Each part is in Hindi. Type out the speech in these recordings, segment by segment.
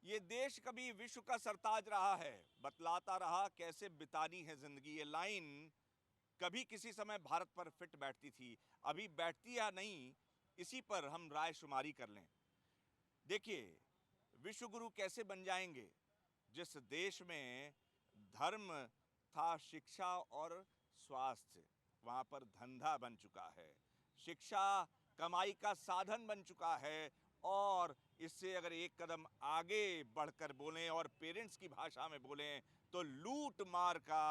ये देश कभी विश्व का सरताज रहा है, बतलाता रहा कैसे बितानी है जिंदगी। ये लाइन कभी किसी समय भारत पर फिट बैठती थी, अभी बैठती या नहीं, इसी पर हम राय शुमारी कर लें। देखिए, विश्व गुरु कैसे बन जाएंगे जिस देश में धर्म था शिक्षा और स्वास्थ्य, वहां पर धंधा बन चुका है। शिक्षा कमाई का साधन बन चुका है और इससे अगर एक कदम आगे बढ़कर बोलें और पेरेंट्स की भाषा में बोलें तो लूट मार का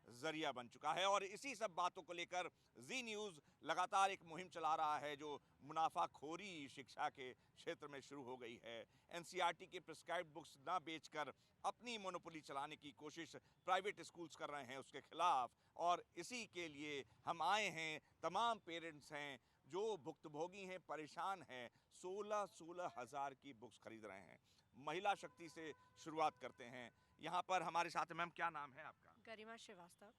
जरिया बन चुका है। और इसी सब बातों को लेकर जी न्यूज़ लगातार एक मुहिम चला रहा है जो मुनाफाखोरी शिक्षा के क्षेत्र में शुरू हो गई है। एनसीईआरटी के प्रिस्क्राइब्ड बुक्स ना बेचकर अपनी मोनोपोली चलाने की कोशिश प्राइवेट स्कूल्स कर रहे हैं उसके खिलाफ। और इसी के लिए हम आए हैं, तमाम पेरेंट्स हैं जो भुक्तभोगी हैं, परेशान हैं, 16-16 हज़ार की बुक्स खरीद रहे हैं। महिला शक्ति से शुरुआत करते हैं। यहाँ पर हमारे साथ मैम, क्या नाम है आपका? गरिमा श्रीवास्तव।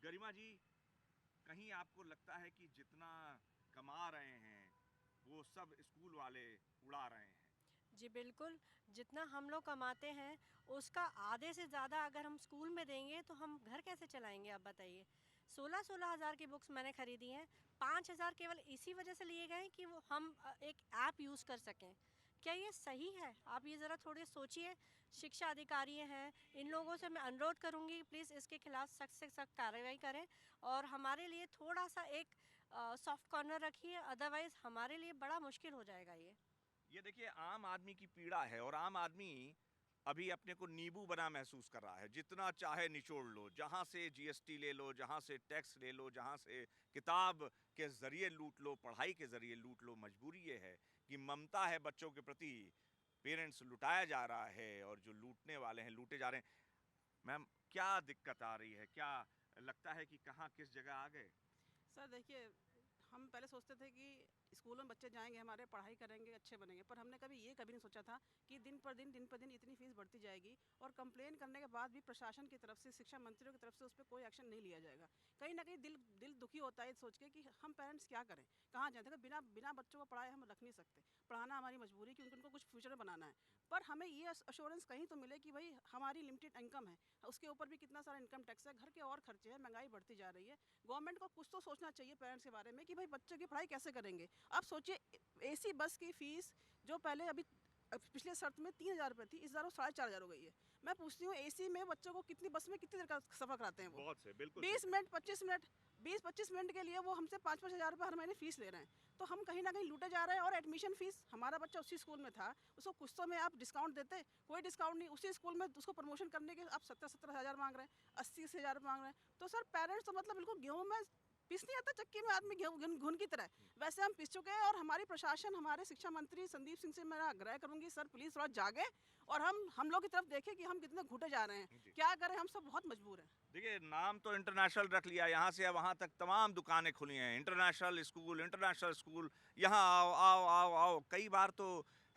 गरिमा जी, कहीं आपको लगता है कि जितना कमा रहे हैं वो सब स्कूल वाले उड़ा रहे हैं? जी बिल्कुल, जितना हम लोग कमाते हैं उसका आधे से ज़्यादा अगर हम स्कूल में देंगे तो हम घर कैसे चलाएँगे, आप बताइए। 16-16 हज़ार की बुक्स मैंने खरीदी हैं, 5,000 केवल इसी वजह से लिए गए हैं कि वो हम एक ऐप यूज़ कर सकें। क्या ये सही है? आप ये ज़रा थोड़ी सोचिए। शिक्षा अधिकारी हैं, इन लोगों से मैं अनुरोध करूँगी प्लीज़ इसके खिलाफ सख्त से सख्त कार्रवाई करें और हमारे लिए थोड़ा-सा एक सॉफ्ट कॉर्नर रखिए, अदरवाइज़ हमारे लिए बड़ा मुश्किल हो जाएगा ये देखिए, आम आदमी की पीड़ा है और आम आदमी अभी अपने को नींबू बना महसूस कर रहा है। जितना चाहे निचोड़ लो, जहाँ से जीएसटी ले लो, जहाँ से टैक्स ले लो, जहाँ से किताब के ज़रिए लूट लो, पढ़ाई के ज़रिए लूट लो। मजबूरी ये है कि ममता है बच्चों के प्रति, पेरेंट्स लुटाया जा रहा है और जो लूटने वाले हैं लूटे जा रहे हैं। मैम, क्या दिक्कत आ रही है? क्या लगता है कि कहाँ किस जगह आ गए? सर देखिए, हम पहले सोचते थे कि स्कूलों में बच्चे जाएंगे हमारे, पढ़ाई करेंगे, अच्छे बनेंगे, पर हमने कभी नहीं सोचा था कि दिन पर दिन इतनी फीस बढ़ती जाएगी और कंप्लेन करने के बाद भी प्रशासन की तरफ से, शिक्षा मंत्रियों की तरफ से उस पर कोई एक्शन नहीं लिया जाएगा। कहीं ना कहीं दिल दिल दुखी होता है सोच के कि हम पेरेंट्स क्या करें, कहाँ जाए। देखो, बिना बिना बच्चों को पढ़ाए हम रख नहीं सकते, पढ़ाना हमारी मजबूरी, क्योंकि उनको कुछ फ्यूचर बनाना है। पर हमें ये अश्योरेंस कहीं तो मिले कि भाई हमारी लिमिटेड इनकम है, उसके ऊपर भी कितना सारा इनकम टैक्स है, घर के और खर्चे हैं, महंगाई बढ़ती जा रही है। गवर्नमेंट को कुछ तो सोचना चाहिए पेरेंट्स के बारे में कि भाई बच्चों की पढ़ाई कैसे करेंगे। आप सोचिए, एसी बस की फीस जो पहले अभी पिछले शर्त में 3,000 रुपये थी, इस बार वो 4,500 हो गई है। मैं पूछती हूँ, एसी में बच्चों को कितनी, बस में कितनी देर का सफ़र कराते हैं वो? बहुत से, बिल्कुल सही 20 कहा। मिनट, 25 मिनट, 20-25 मिनट के लिए वो हमसे 5-5 हज़ार रुपये हर महीने फ़ीस ले रहे हैं। तो हम कहीं ना कहीं लूटे जा रहे हैं। और एडमिशन फ़ीस, हमारा बच्चा उसी स्कूल में था, उसको कुछ तो में आप डिस्काउंट देते, कोई डिस्काउंट नहीं। उसी स्कूल में उसको प्रमोशन करने के आप 70-70 हज़ार मांग रहे हैं, 80-80 हज़ार मांग रहे हैं। तो सर पेरेंट्स तो मतलब बिल्कुल गेहूँ में पिस नहीं आता, चक्की में आदमी गेहूँ घुन की तरह, वैसे हम पिस चुके हैं। और हमारी प्रशासन, हमारे शिक्षा मंत्री संदीप सिंह से मैं आग्रह करूंगी, सर प्लीज़ थोड़ा जागे और हम लोग की तरफ देखें कि हम कितने घुटे जा रहे हैं, जी। क्या करें, हम सब बहुत मजबूर हैं। देखिए, नाम तो इंटरनेशनल रख लिया, यहाँ से वहाँ तक तमाम दुकानें खुली हैं। इंटरनेशनल स्कूल, यहाँ आओ आओ आओ आओ। कई बार तो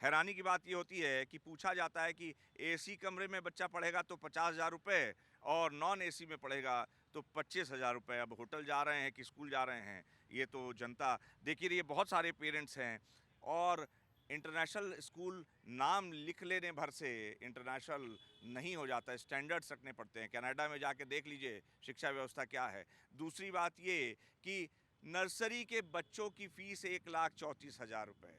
हैरानी की बात ये होती है कि पूछा जाता है कि एसी कमरे में बच्चा पढ़ेगा तो 50,000 रुपये और नॉन एसी में पढ़ेगा तो 25,000 रुपये। अब होटल जा रहे हैं कि स्कूल जा रहे हैं, ये तो जनता देख ही रही है। बहुत सारे पेरेंट्स हैं और इंटरनेशनल स्कूल नाम लिख लेने भर से इंटरनेशनल नहीं हो जाता, स्टैंडर्ड्स रखने पड़ते हैं। कनाडा में जाके देख लीजिए शिक्षा व्यवस्था क्या है। दूसरी बात ये कि नर्सरी के बच्चों की फ़ीस 1,34,000 रुपये।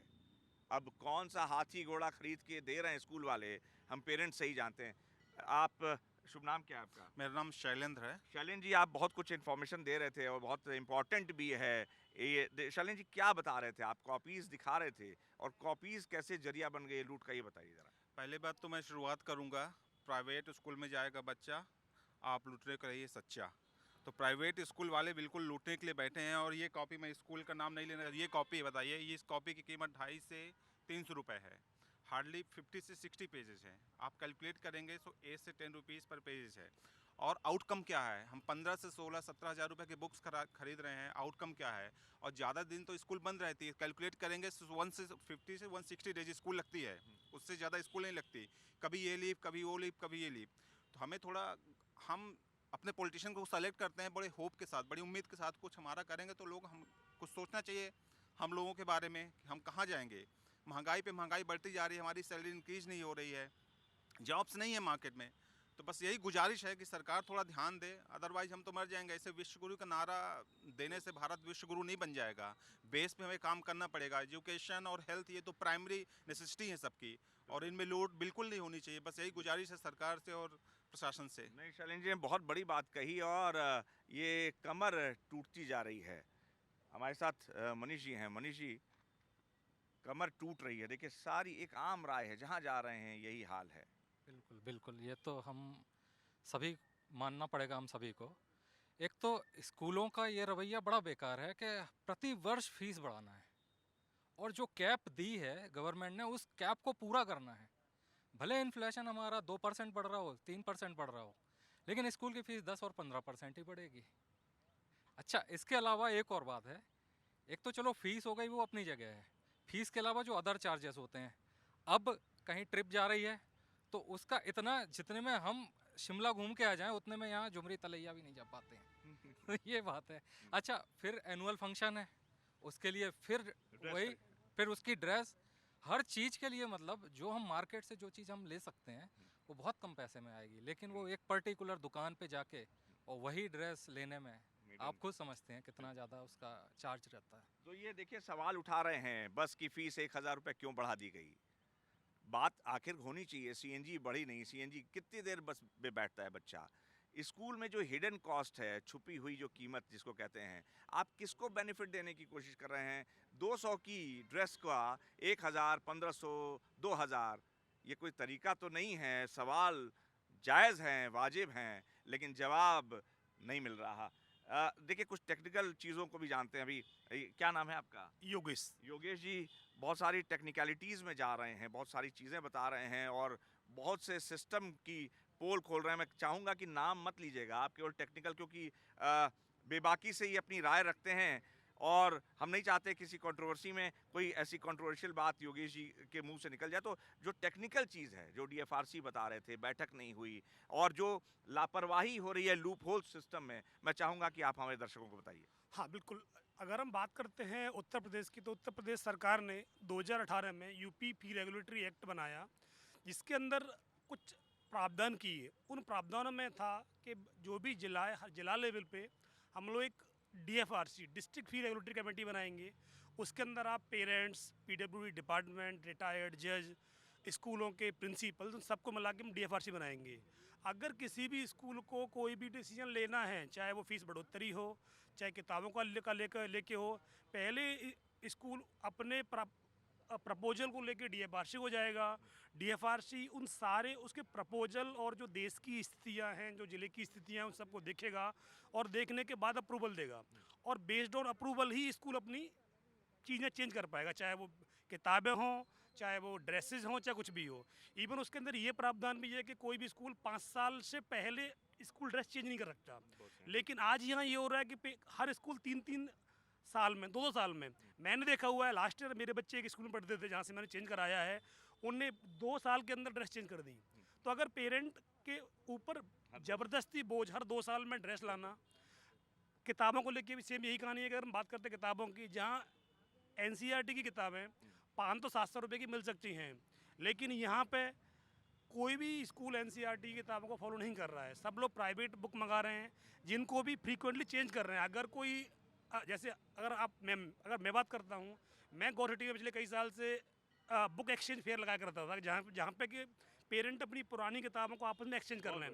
अब कौन सा हाथी घोड़ा खरीद के दे रहे हैं स्कूल वाले, हम पेरेंट्स सही जानते हैं। आप, शुभ नाम क्या है आपका? मेरा नाम शैलेंद्र है। शैलेंद्र जी, आप बहुत कुछ इन्फॉर्मेशन दे रहे थे और बहुत इम्पोर्टेंट भी है ये। शैलेंद्र जी, क्या बता रहे थे आप? कॉपीज़ दिखा रहे थे और कॉपीज़ कैसे जरिया बन गई लूट का, ये बताइए ज़रा। पहले बात तो मैं शुरुआत करूंगा, प्राइवेट स्कूल में जाएगा बच्चा, आप लूटने को रहिए सच्चा। तो प्राइवेट स्कूल वाले बिल्कुल लूटने के लिए बैठे हैं। और ये कॉपी, मैं स्कूल का नाम नहीं लेना, ये कॉपी बताइए, ये इस कॉपी की कीमत 250 से 300 रुपये है। हार्डली 50 से 60 पेजेस हैं। आप कैलकुलेट करेंगे तो 8 से 10 रुपीज़ पर पेजेस है। और आउटकम क्या है? हम 15 से 16-17 हज़ार रुपये की बुक्स खरीद रहे हैं, आउटकम क्या है? और ज़्यादा दिन तो स्कूल बंद रहती है, कैलकुलेट करेंगे 1 से 50 से 160 डेज स्कूल लगती है, उससे ज़्यादा स्कूल नहीं लगती। कभी ये लीव, कभी वो लीव, कभी ये लीव। तो हमें थोड़ा, हम अपने पॉलिटिशियन को सेलेक्ट करते हैं बड़े होप के साथ, बड़ी उम्मीद के साथ, कुछ हमारा करेंगे तो लोग, हम कुछ सोचना चाहिए हम लोगों के बारे में कि हम कहाँ जाएंगे। महंगाई पे महंगाई बढ़ती जा रही है, हमारी सैलरी इंक्रीज नहीं हो रही है। जॉब्स नहीं है मार्केट में। तो बस यही गुजारिश है कि सरकार थोड़ा ध्यान दे, अदरवाइज हम तो मर जाएंगे। ऐसे विश्व गुरु का नारा देने से भारत विश्व गुरु नहीं बन जाएगा। बेस पे हमें काम करना पड़ेगा। एजुकेशन और हेल्थ ये तो प्राइमरी नेसेसिटी है सबकी, और इनमें लूट बिल्कुल नहीं होनी चाहिए। बस यही गुजारिश है सरकार से और प्रशासन से। नहीं, शैलेंद्र जी ने बहुत बड़ी बात कही, और ये कमर टूटती जा रही है। हमारे साथ मनीष जी हैं। मनीष जी, कमर टूट रही है, देखिए सारी एक आम राय है, जहाँ जा रहे हैं यही हाल है। बिल्कुल बिल्कुल, ये तो हम सभी मानना पड़ेगा हम सभी को। एक तो स्कूलों का ये रवैया बड़ा बेकार है कि प्रति वर्ष फीस बढ़ाना है, और जो कैप दी है गवर्नमेंट ने उस कैप को पूरा करना है। भले इन्फ्लेशन हमारा 2% बढ़ रहा हो, 3% बढ़ रहा हो, लेकिन स्कूल की फीस 10 और 15% ही बढ़ेगी। अच्छा, इसके अलावा एक और बात है। एक तो चलो फीस हो गई, वो अपनी जगह है। फीस के अलावा जो अदर चार्जेस होते हैं, अब कहीं ट्रिप जा रही है तो उसका इतना, जितने में हम शिमला घूम के आ जाएं उतने में यहाँ जुमरी तलैया भी नहीं जा पाते हैं। ये बात है। अच्छा, फिर एनुअल फंक्शन है, उसके लिए फिर वही, फिर उसकी ड्रेस, हर चीज़ के लिए, मतलब जो हम मार्केट से जो चीज़ हम ले सकते हैं वो बहुत कम पैसे में आएगी, लेकिन वो एक पर्टिकुलर दुकान पे जाके और वही ड्रेस लेने में आप खुद समझते हैं कितना ज़्यादा उसका चार्ज रहता है। तो ये देखिए सवाल उठा रहे हैं, बस की फीस 1000 रुपये क्यों बढ़ा दी गई। बात आखिर होनी चाहिए, सीएनजी बढ़ी नहीं। सीएनजी कितनी देर बस में बैठता है बच्चा। स्कूल में जो हिडन कॉस्ट है, छुपी हुई जो कीमत जिसको कहते हैं, आप किसको बेनिफिट देने की कोशिश कर रहे हैं। 200 की ड्रेस का 1000, 1500, 2000, ये कोई तरीका तो नहीं है। सवाल जायज़ हैं, वाजिब हैं, लेकिन जवाब नहीं मिल रहा। देखिए कुछ टेक्निकल चीज़ों को भी जानते हैं अभी। क्या नाम है आपका? योगेश। योगेश जी, बहुत सारी टेक्निकलिटीज़ में जा रहे हैं, बहुत सारी चीज़ें बता रहे हैं, और बहुत से सिस्टम की पोल खोल रहे हैं। मैं चाहूँगा कि नाम मत लीजिएगा आप, केवल टेक्निकल, क्योंकि बेबाकी से ही अपनी राय रखते हैं, और हम नहीं चाहते किसी कंट्रोवर्सी में कोई ऐसी कंट्रोवर्शियल बात योगेश जी के मुंह से निकल जाए। तो जो टेक्निकल चीज़ है, जो डीएफआरसी बता रहे थे, बैठक नहीं हुई, और जो लापरवाही हो रही है लूप होल सिस्टम में, मैं चाहूँगा कि आप हमारे दर्शकों को बताइए। हाँ बिल्कुल, अगर हम बात करते हैं उत्तर प्रदेश की, तो उत्तर प्रदेश सरकार ने 2018 में यूपी फी रेगुलेटरी एक्ट बनाया, जिसके अंदर कुछ प्रावधान किए। उन प्रावधानों में था कि जो भी जिला लेवल पे हम लोग एक डीएफआरसी, डिस्ट्रिक्ट फी रेगुलेटरी कमेटी बनाएंगे। उसके अंदर आप पेरेंट्स, पीडब्ल्यूडी डिपार्टमेंट, रिटायर्ड जज, स्कूलों के प्रिंसिपल, उन सबको मिला के हम डीएफआरसी बनाएंगे। अगर किसी भी स्कूल को कोई भी डिसीजन लेना है, चाहे वो फीस बढ़ोतरी हो, चाहे किताबों का लेके हो, पहले स्कूल अपने प्रपोजल को लेके डीएफआरसी हो जाएगा। डीएफआरसी उन सारे उसके प्रपोजल और जो देश की स्थितियां हैं, जो ज़िले की स्थितियां हैं, उन सबको देखेगा, और देखने के बाद अप्रूवल देगा, और based on approval he school अपनी चीज़ें चेंज कर पाएगा, चाहे वो किताबें हों, चाहे वो ड्रेसेस हों, चाहे कुछ भी हो। इवन उसके अंदर ये प्रावधान भी है कि कोई भी स्कूल 5 साल से पहले स्कूल ड्रेस चेंज नहीं कर सकता। लेकिन आज यहाँ ये हो रहा है कि हर स्कूल 3-3 साल में, 2-2 साल में, मैंने देखा हुआ है। लास्ट ईयर मेरे बच्चे एक स्कूल में पढ़ते थे जहाँ से मैंने चेंज कराया है, उनने 2 साल के अंदर ड्रेस चेंज कर दी। तो अगर पेरेंट के ऊपर ज़बरदस्ती बोझ हर 2 साल में ड्रेस लाना, किताबों को लेके भी सेम यही कहानी है। अगर हम बात करते हैं किताबों की, जहाँ एनसीईआरटी की किताबें 500-700 रुपये की मिल सकती हैं, लेकिन यहाँ पे कोई भी स्कूल एनसीईआरटी की किताबों को फॉलो नहीं कर रहा है। सब लोग प्राइवेट बुक मंगा रहे हैं, जिनको भी फ्रीक्वेंटली चेंज कर रहे हैं। अगर कोई जैसे अगर मैं बात करता हूँ, मैं गौरसिटी में पिछले कई साल से बुक एक्सचेंज फेयर लगाया करता था, जहाँ पे कि पेरेंट अपनी पुरानी किताबों को आपस में एक्सचेंज कर लें।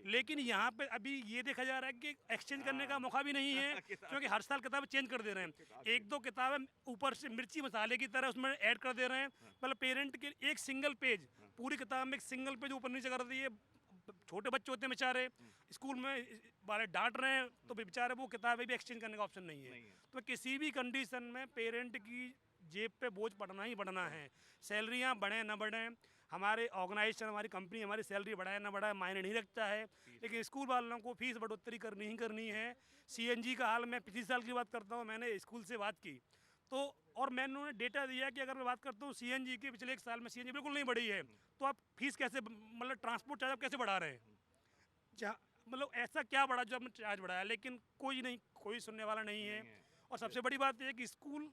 लेकिन यहाँ पे अभी ये देखा जा रहा है कि एक्सचेंज करने का मौका भी नहीं है, क्योंकि हर साल किताबें चेंज कर दे रहे हैं। 1-2 किताबें ऊपर से मिर्ची मसाले की तरह उसमें ऐड कर दे रहे हैं। मतलब पेरेंट के एक सिंगल पेज, पूरी किताब में एक सिंगल पेज ऊपर नीचे कर दिए। छोटे बच्चे होते हैं बेचारे, स्कूल में वाले डांट रहे हैं, तो बेचारे वो किताबें भी एक्सचेंज करने का ऑप्शन नहीं है। तो किसी भी कंडीशन में पेरेंट की जेब पे बोझ पड़ना ही पड़ना है। सैलरियाँ बढ़ें ना बढ़ें, हमारे ऑर्गेनाइजेशन, हमारी कंपनी हमारी सैलरी बढ़ाए ना बढ़ाए मायने नहीं रखता है, लेकिन स्कूल वालों को फीस बढ़ोतरी करनी ही करनी है। सीएनजी का हाल, मैं पिछले साल की बात करता हूँ, मैंने स्कूल से बात की तो, और मैंने उन्हें डेटा दिया कि अगर मैं बात करता हूँ सीएनजी की, पिछले 1 साल में सीएनजी बिल्कुल नहीं बढ़ी है, तो आप फीस कैसे, मतलब ट्रांसपोर्ट चार्ज आप कैसे बढ़ा रहे हैं। जहाँ मतलब ऐसा क्या बढ़ा जो आपने चार्ज बढ़ाया, लेकिन कोई सुनने वाला नहीं है। और सबसे बड़ी बात यह है कि स्कूल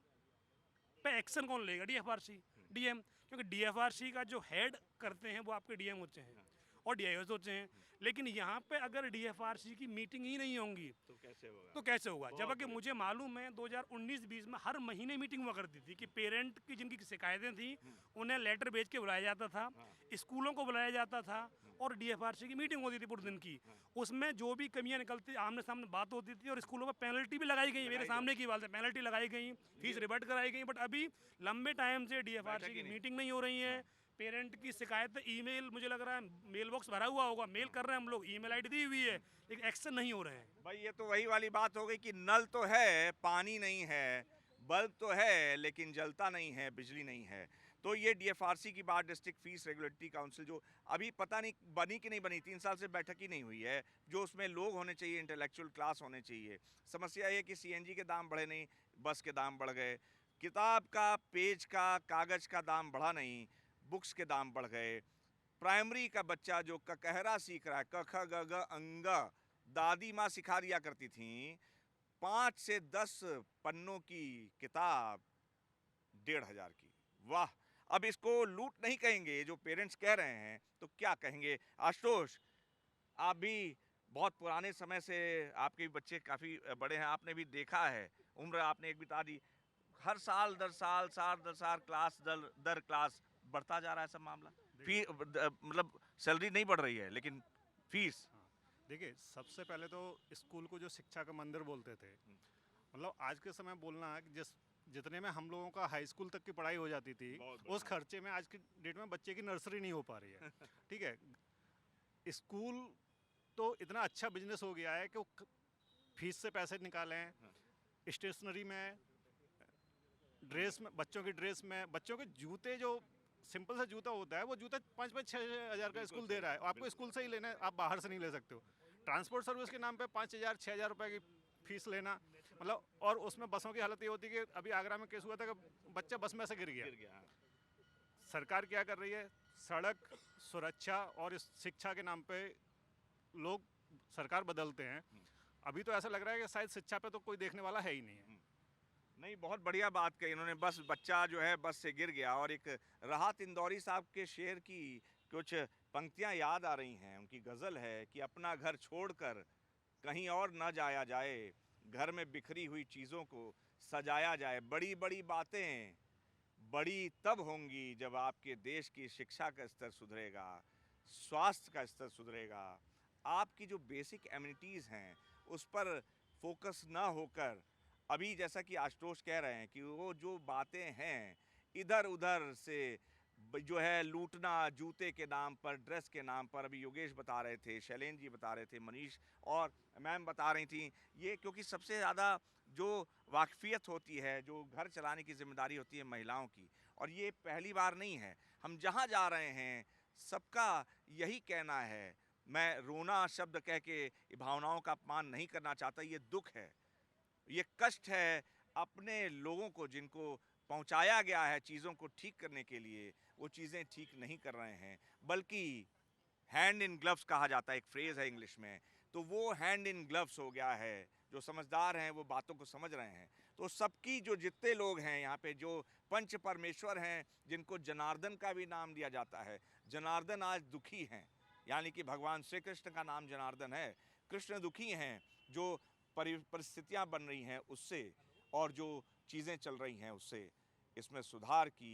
पे एक्शन कौन लेगा, डीएफआरसी। डीएम, क्योंकि डीएफआरसी का जो हेड करते हैं वो आपके डीएम होते हैं और डीआईओ होते हैं। लेकिन यहाँ पे अगर डीएफआरसी की मीटिंग ही नहीं होंगी तो कैसे होगा? तो कैसे होगा? बहुत जबकि बढ़िया। मुझे मालूम है 2019-20 में हर महीने मीटिंग हुआ करती थी कि पेरेंट की जिनकी शिकायतें थी उन्हें लेटर भेज के बुलाया जाता था, स्कूलों को बुलाया जाता था और डीएफआरसी की मीटिंग होती थी पूरे दिन की। उसमें जो भी कमियां निकलती आमने सामने बात होती थी और स्कूलों में पेनल्टी भी लगाई गई, मेरे सामने की बात है, पेनल्टी लगाई गई, फीस रिवर्ट कराई गई। बट अभी लंबे टाइम से डीएफआरसी बैठक ही की नहीं। मीटिंग नहीं हो रही है। पेरेंट की शिकायत ईमेल, मुझे लग रहा है मेल बॉक्स भरा हुआ होगा, मेल कर रहे हैं हम लोग, ईमेल आईडी दी हुई है, लेकिन एक्शन नहीं हो रहे हैं। भाई ये तो वही वाली बात हो गई कि नल तो है, पानी नहीं है, बल्ब तो है लेकिन जलता नहीं है, बिजली नहीं है। तो ये डीएफआरसी की बात, डिस्ट्रिक्ट फीस रेगुलेटरी काउंसिल, जो अभी पता नहीं बनी कि नहीं बनी, 3 साल से बैठक ही नहीं हुई है, जो उसमें लोग होने चाहिए, इंटेलेक्चुअल क्लास होने चाहिए। समस्या ये कि सीएनजी के दाम बढ़े नहीं, बस के दाम बढ़ गए, किताब का, पेज का, कागज़ का दाम बढ़ा नहीं, बुक्स के दाम बढ़ गए। प्राइमरी का बच्चा जो ककहरा सीख रहा है, क ख ग घ अंग, दादी माँ सिखा दिया करती थी, 5 से 10 पन्नों की किताब 1,500 की। वाह! अब इसको लूट नहीं कहेंगे, जो पेरेंट्स कह रहे हैं तो क्या कहेंगे? आशुतोष, आप भी बहुत पुराने समय से, आपके भी बच्चे काफ़ी बड़े हैं, आपने भी देखा है, उम्र आपने एक बिता दी। हर साल दर साल, साल दर साल, क्लास दर क्लास बढ़ता जा रहा है सब मामला। मतलब सैलरी नहीं बढ़ रही है लेकिन फीस। देखिए, सबसे पहले तो स्कूल को जो शिक्षा का मंदिर बोलते थे, मतलब आज के समय बोलना है कि जितने में हम लोगों का हाई स्कूल तक की पढ़ाई हो जाती थी, उस खर्चे में आज की डेट में बच्चे की नर्सरी नहीं हो पा रही है। ठीक है, स्कूल तो इतना अच्छा बिजनेस हो गया है कि वो फीस से पैसे निकालें, स्टेशनरी में, ड्रेस में, बच्चों की ड्रेस में, बच्चों के जूते, जो सिंपल सा जूता होता है वो जूता 5-6 हज़ार का स्कूल दे रहा है, आपको स्कूल से ही लेना है, आप बाहर से नहीं ले सकते हो। ट्रांसपोर्ट सर्विस के नाम पे 5,000-6,000 रुपए की फीस लेना, मतलब, और उसमें बसों की हालत ये होती है कि अभी आगरा में केस हुआ था कि बच्चा बस में से गिर गया। सरकार क्या कर रही है? सड़क सुरक्षा और इस शिक्षा के नाम पे लोग सरकार बदलते हैं। अभी तो ऐसा लग रहा है कि शायद शिक्षा पे तो कोई देखने वाला है ही नहीं है। नहीं, बहुत बढ़िया बात कही इन्होंने। बस बच्चा जो है बस से गिर गया, और एक राहत इंदौरी साहब के शेर की कुछ पंक्तियां याद आ रही हैं। उनकी गज़ल है कि अपना घर छोड़कर कहीं और न जाया जाए, घर में बिखरी हुई चीज़ों को सजाया जाए। बड़ी बड़ी बातें बड़ी तब होंगी जब आपके देश की शिक्षा का स्तर सुधरेगा, स्वास्थ्य का स्तर सुधरेगा, आपकी जो बेसिक एमिनिटीज़ हैं उस पर फोकस ना होकर, अभी जैसा कि आशुतोष कह रहे हैं कि वो जो बातें हैं इधर उधर से जो है लूटना, जूते के नाम पर, ड्रेस के नाम पर, अभी योगेश बता रहे थे, शैलेंद्र जी बता रहे थे, मनीष और मैम बता रही थी, ये क्योंकि सबसे ज़्यादा जो वाकफियत होती है, जो घर चलाने की जिम्मेदारी होती है महिलाओं की, और ये पहली बार नहीं है। हम जहाँ जा रहे हैं सबका यही कहना है। मैं रोना शब्द कह के भावनाओं का अपमान नहीं करना चाहता, ये दुख है, ये कष्ट है अपने लोगों को जिनको पहुंचाया गया है चीज़ों को ठीक करने के लिए, वो चीज़ें ठीक नहीं कर रहे हैं, बल्कि हैंड इन ग्लव्स कहा जाता है, एक फ्रेज़ है इंग्लिश में, तो वो हैंड इन ग्लव्स हो गया है। जो समझदार हैं वो बातों को समझ रहे हैं। तो सबकी, जो जितने लोग हैं यहाँ पे, जो पंच परमेश्वर हैं, जिनको जनार्दन का भी नाम दिया जाता है, जनार्दन आज दुखी हैं, यानी कि भगवान श्री कृष्ण का नाम जनार्दन है। कृष्ण दुखी हैं जो परिस्थितियाँ बन रही हैं उससे, और जो चीज़ें चल रही हैं उससे। इसमें सुधार की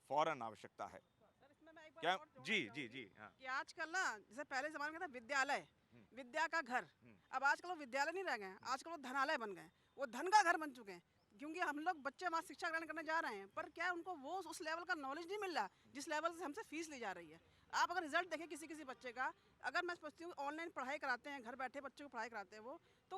फ़ौरन आवश्यकता है। सर, इसमें मैं एक बात क्या? और जोड़ना जी चाहूंगी जी जी, हाँ। कि आजकल ना, जैसे पहले ज़माने में था विद्यालय, विद्या का घर, अब आजकल वो विद्यालय नहीं रह गए हैं, आजकल वो धनालय बन गए हैं, वो धन का घर बन चुके हैं। क्योंकि हम लोग बच्चे वहाँ शिक्षा ग्रहण करने जा रहे हैं, पर क्या उनको वो उस लेवल का नॉलेज नहीं मिल रहा जिस लेवल से हमसे फीस ली जा रही है। आप अगर रिजल्ट देखें किसी किसी बच्चे का, अगर मैं सोचती हूँ ऑनलाइन पढ़ाई कराते हैं, घर बैठे बच्चों को पढ़ाई कराते हैं वो, तो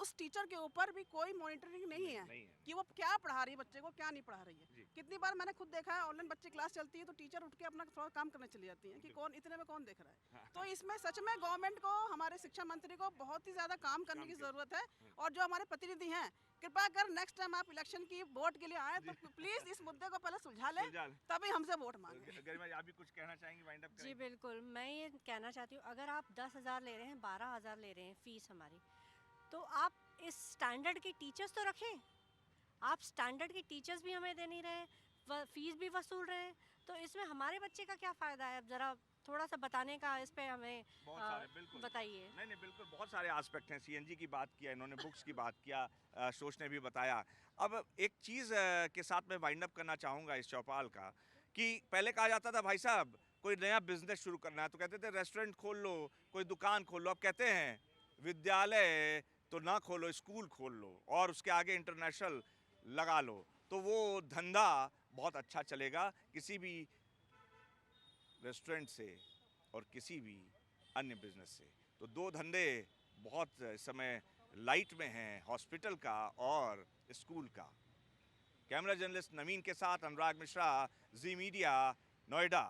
उस टीचर के ऊपर भी कोई मॉनिटरिंग नहीं है कि वो क्या पढ़ा रही है बच्चे को, क्या नहीं पढ़ा रही है। कितनी बार मैंने खुद देखा है, ऑनलाइन बच्चे क्लास चलती है तो टीचर उठ के अपना थोड़ा काम करने चली जाती है कि कौन इतने में कौन देख रहा है। तो इसमें सच में गवर्नमेंट को, हमारे शिक्षा मंत्री को बहुत ही ज़्यादा काम करने की ज़रूरत है। और जो हमारे प्रतिनिधि हैं, कृपया कर नेक्स्ट टाइम आप इलेक्शन की वोट के लिए आए तो प्लीज़ इस मुद्दे को पहले सुलझा लें, तभी हमसे वोट मांगे। गरिमा, आप भी कुछ कहना चाहेंगी? वाइंड अप जी बिल्कुल, मैं ये कहना चाहती हूँ, अगर आप 10,000 ले रहे हैं, 12,000 ले रहे हैं फ़ीस हमारी, तो आप इस स्टैंडर्ड की टीचर्स तो रखें। आप स्टैंडर्ड की टीचर्स भी हमें दे नहीं रहे, फीस भी वसूल रहे हैं, तो इसमें हमारे बच्चे का क्या फ़ायदा है? अब ज़रा थोड़ा सा बताने का इस पे हमें बहुत सारे बिल्कुल बताइए। नहीं नहीं बिल्कुल बहुत सारे एस्पेक्ट हैं। सीएनजी की बात किया इन्होंने, बुक्स की बात किया, सोच ने भी बताया। अब एक चीज़ के साथ मैं वाइंड अप करना चाहूँगा इस चौपाल का, कि पहले कहा जाता था भाई साहब कोई नया बिजनेस शुरू करना है तो कहते थे रेस्टोरेंट खोल लो, कोई दुकान खोल लो। अब कहते हैं विद्यालय तो ना खोलो, स्कूल खोल लो और उसके आगे इंटरनेशनल लगा लो, तो वो धंधा बहुत अच्छा चलेगा किसी भी रेस्टोरेंट से और किसी भी अन्य बिजनेस से। तो दो धंधे बहुत इस समय लाइट में हैं, हॉस्पिटल का और स्कूल का। कैमरा जर्नलिस्ट नवीन के साथ अनुराग मिश्रा, जी मीडिया, नोएडा।